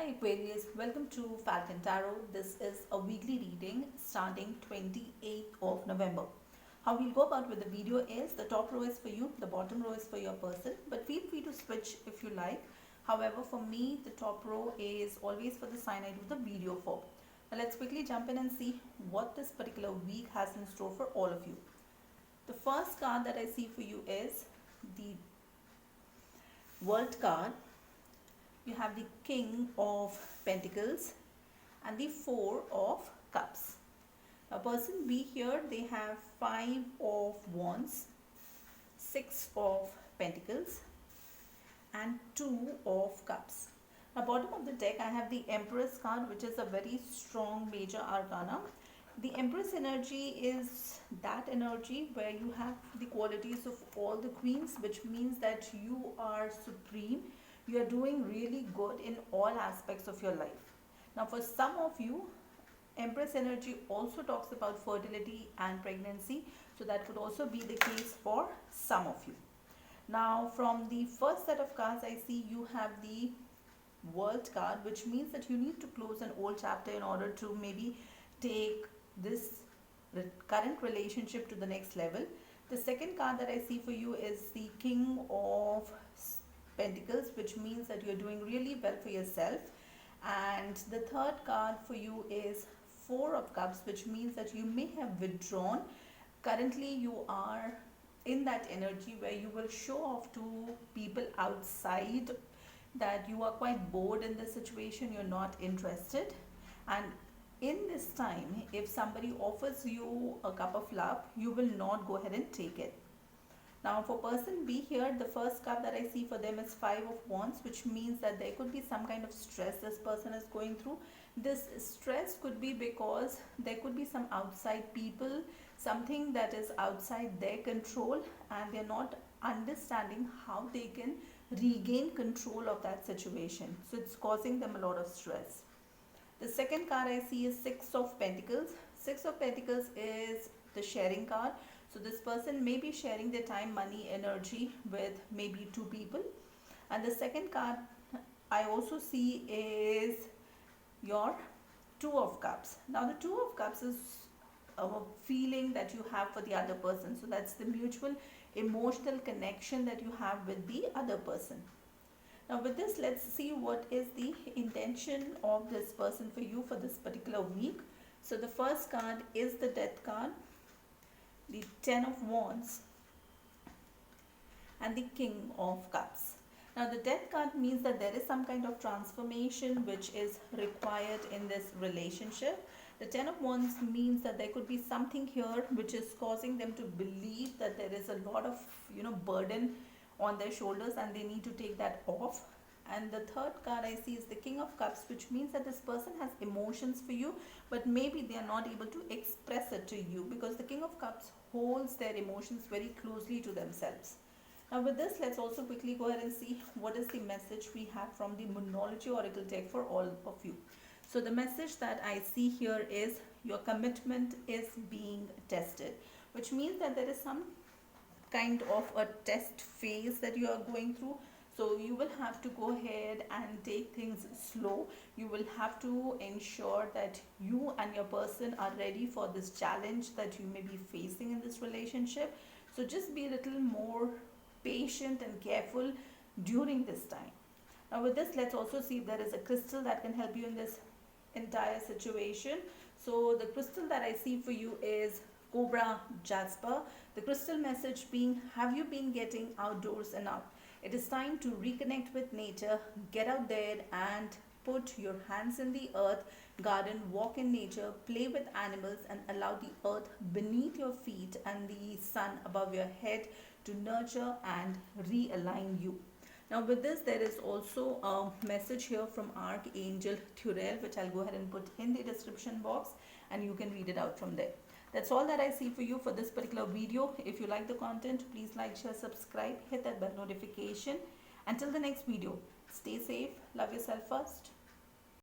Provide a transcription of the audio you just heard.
Hi Aquarius, welcome to Falcon Tarot. This is a weekly reading starting 28th of November. How we'll go about with the video is the top row is for you, the bottom row is for your person, but feel free to switch if you like. However, for me, the top row is always for the sign I do the video for. Now let's quickly jump in and see what this particular week has in store for all of you. The first card that I see for you is the World card. You have the King of Pentacles and the Four of Cups. A person B here, they have Five of Wands, Six of Pentacles and Two of Cups. Now bottom of the deck I have the Empress card, which is a very strong major arcana. The Empress energy is that energy where you have the qualities of all the queens, which means that you are supreme. You are doing really good in all aspects of your life. Now for some of you, Empress energy also talks about fertility and pregnancy. So that could also be the case for some of you. Now from the first set of cards I see you have the World card, which means that you need to close an old chapter in order to maybe take this current relationship to the next level. The second card that I see for you is the King of Pentacles, which means that you're doing really well for yourself. And the third card for you is Four of Cups, which means that you may have withdrawn. Currently you are in that energy where you will show off to people outside that you are quite bored in this situation, you're not interested. And in this time, if somebody offers you a cup of love, you will not go ahead and take it. Now for person B here, the first card that I see for them is Five of Wands, which means that there could be some kind of stress this person is going through. This stress could be because there could be some outside people, something that is outside their control, and they're not understanding how they can regain control of that situation. So it's causing them a lot of stress. The second card I see is Six of Pentacles. Six of Pentacles is the sharing card. So this person may be sharing their time, money, energy with maybe two people. And the second card I also see is your Two of Cups. Now the Two of Cups is a feeling that you have for the other person. So that's the mutual emotional connection that you have with the other person. Now with this, let's see what is the intention of this person for you for this particular week. So the first card is the Death card, the Ten of Wands and the King of Cups. Now the Death card means that there is some kind of transformation which is required in this relationship. The Ten of Wands means that there could be something here which is causing them to believe that there is a lot of burden on their shoulders and they need to take that off. And the third card I see is the King of Cups, which means that this person has emotions for you, but maybe they are not able to express it to you because the King of Cups holds their emotions very closely to themselves. Now with this, let's also quickly go ahead and see what is the message we have from the Moonology Oracle deck for all of you. So the message that I see here is your commitment is being tested, which means that there is some kind of a test phase that you are going through. So you will have to go ahead and take things slow. You will have to ensure that you and your person are ready for this challenge that you may be facing in this relationship. So just be a little more patient and careful during this time. Now with this, let's also see if there is a crystal that can help you in this entire situation. So the crystal that I see for you is Cobra Jasper. The crystal message being, have you been getting outdoors enough? It is time to reconnect with nature. Get out there and put your hands in the earth, garden, walk in nature, play with animals and allow the earth beneath your feet and the sun above your head to nurture and realign you. Now with this, there is also a message here from Archangel Thuriel, which I'll go ahead and put in the description box and you can read it out from there. That's all that I see for you for this particular video. If you like the content, please like, share, subscribe, hit that bell notification. Until the next video, stay safe, love yourself first.